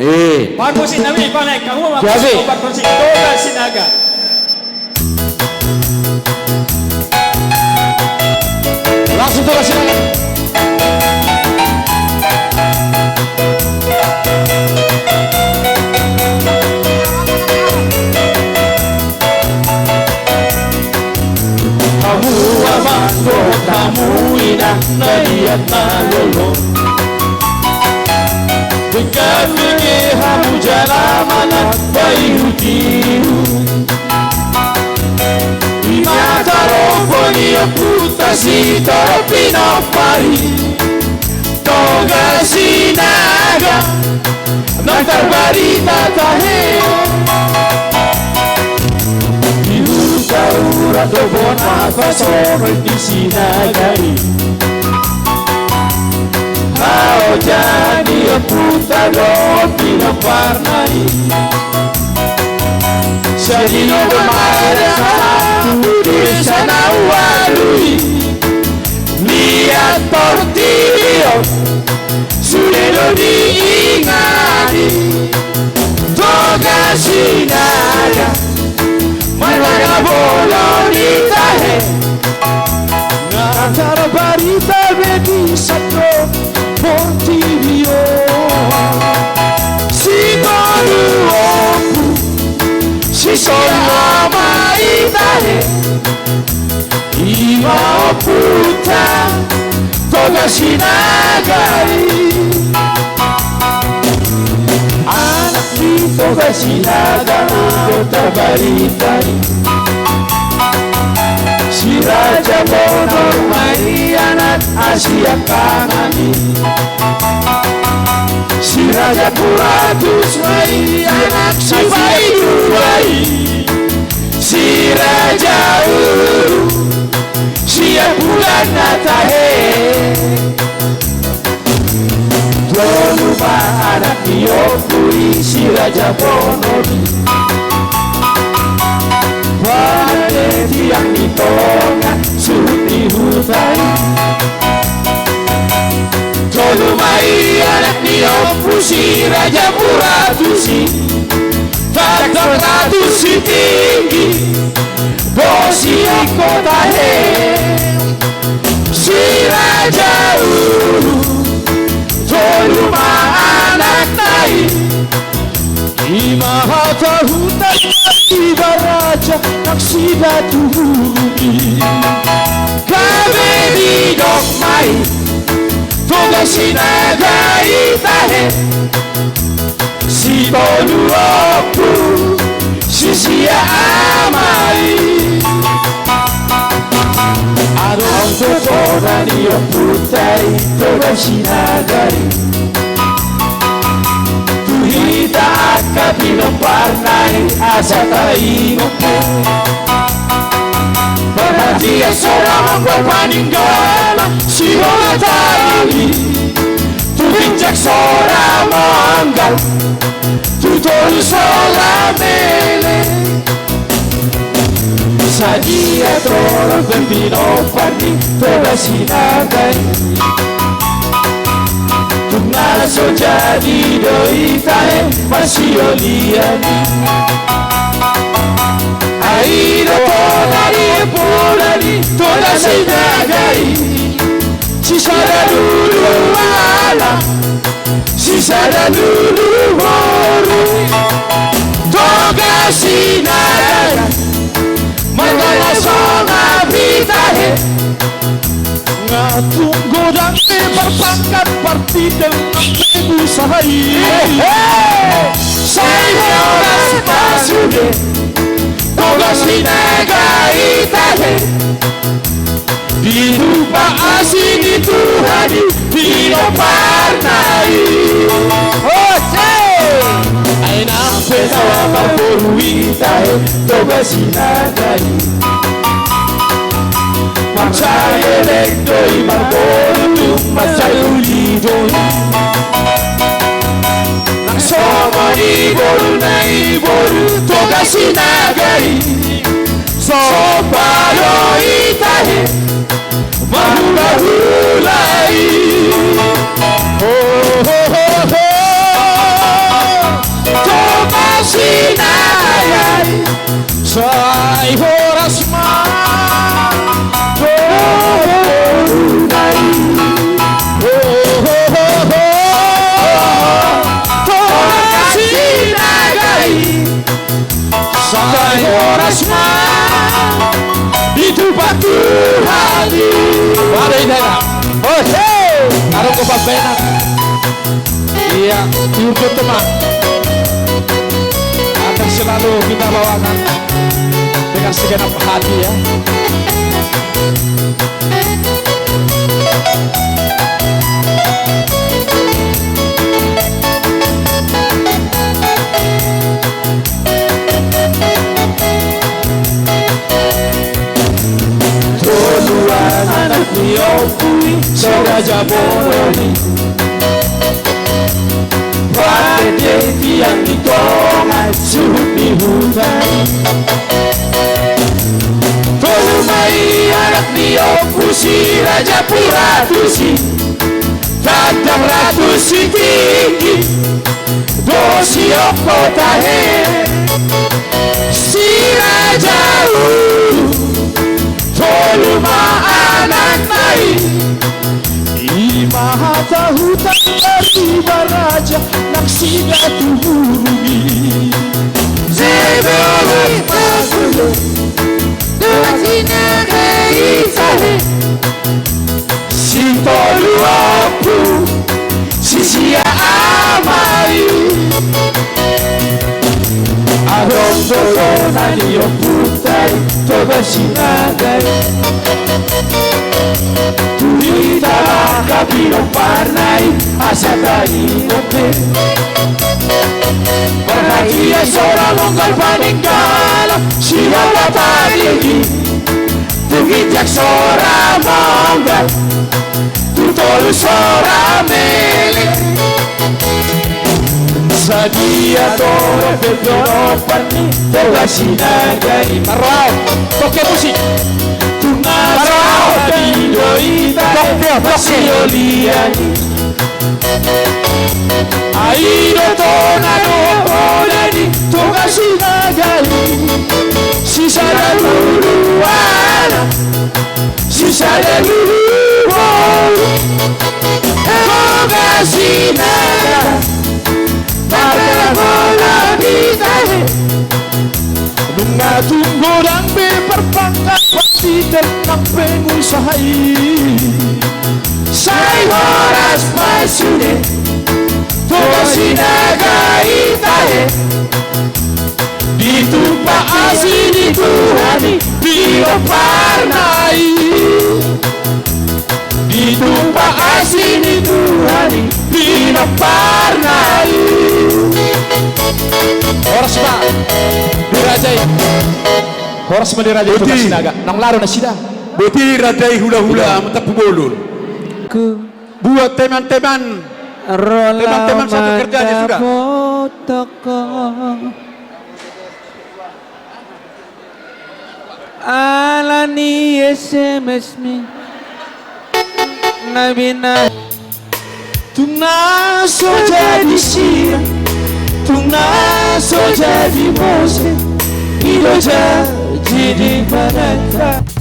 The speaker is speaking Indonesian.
Parpusin nami panay kamu Siabi. parpusin toga sinaga. Langsung tuh kasih lagi. Kamu abando kamu ina naliat malolo. Fikir kamu jalan mana bayutiru. Mata romponi puta si toropino pari. Toga sinaga nantar barita tahe. Ura to bona fasono di sinagari. Ao jadi puta lopi no parnai. Sadino domare di sana walui. Lihat portillo sulelo di ingani. Toga sinaga Marwaga bolonita he Ngantara barita vedi satu Portillo Si baru oku Si sono maita he Ima oputa Toga sinagai Anak di toga sinagai Kota baritai Si Raja Bonor mai anak Asia kanani Si Raja Puratus mai anak Si Baiduai Si Raja Uru Si Bulan Natahe Tuan rumah anak Diokui Si Raja Bonor Wane tiang di tonga Suti hutai Tolu mai anak Diopusi Raja Puratusi Faktor ratusi tinggi Bosi kota he Si Raja Uru Tolu ma anak tai Imahata hutan Iba raja naksida tuhuri Kami di dok mai Toga sinaga itahe Si bolu oku Sisia amai Adong tokona ni oputai Toga sinagai Tuhita akapino parnai Asatai ngoke Berhati seorang berpaninggalan Si holatari Tu bincak seorang manggal Tu tolu seorang mele Sadia tolong bempino pandi Toga sinagai Tungala so jadi doi tae Masih oliani Aida tonari pulani Toga sinagai Sisada dulu ala Sisada dulu horu Toga sinagai Magala songa vitahe Tunggu dan berpangkat partida Ibu sahai Senyoras pasude Toga sinaga itahe Dirupa asini Tuhani Dino parnai Ose Aina pesawa maboru itahe Toga sinaga Macaya lekdoi marboru Macaya ulidoi Langsoma di boru nai boru Toga sinagai Soparo itahe Mahula-hulai Oh oh oh oh Sai horas Sai horas itu batu hati. Ada ini lah. Oh, taruh ke babenak. Iya, itu teman. Akan selalu kita bawakan dengan segenap hati ya. Tuhan anak Niopui Seraja Boroni Pada tiang di tongan Suhut di hutan Tulumai anak Niopusi Raja Puratusi Tatang Ratusi tinggi Dosi Okotahe Si Raja Toluma anak mai Imaha tahutan dari baraja Naksinya tuhurungi Zebeli masulu Doasina keisare Si tolu apu Sisia amai Adon tolona niyo putai Toba sinagai Turita kapino parnai Asatari nope Perhatia seorang monggal paningkala Siapa parigi Tugitiak seorang monggal Tutolu seorang mele Sadia toro perdono pani Toga sinagai Marau Toke musik Tungasau Dido ita Masioliani Aido tonano Oleni Toga sinagai Sisa da luluana Sisa da luluana Toga sinagai Para vitahe Nunga tunggu dan berpangkat Pasti tentang pengusahai Sai horas masude Toga sinagai tahe Ditumpa asi dituhani Bio parnai Ditumpa asi dituhani Bio parnai Horas ma dirajai Horas ma dirajai itu sinaga nang laro na sida Beti radai hula-hula Mentap bolon Buat teman-teman Teman-teman satu kerjanya sudah Alani SMS mi Nabina Tunaso jadi siang Tunaso jadi mose Ido jadi baraka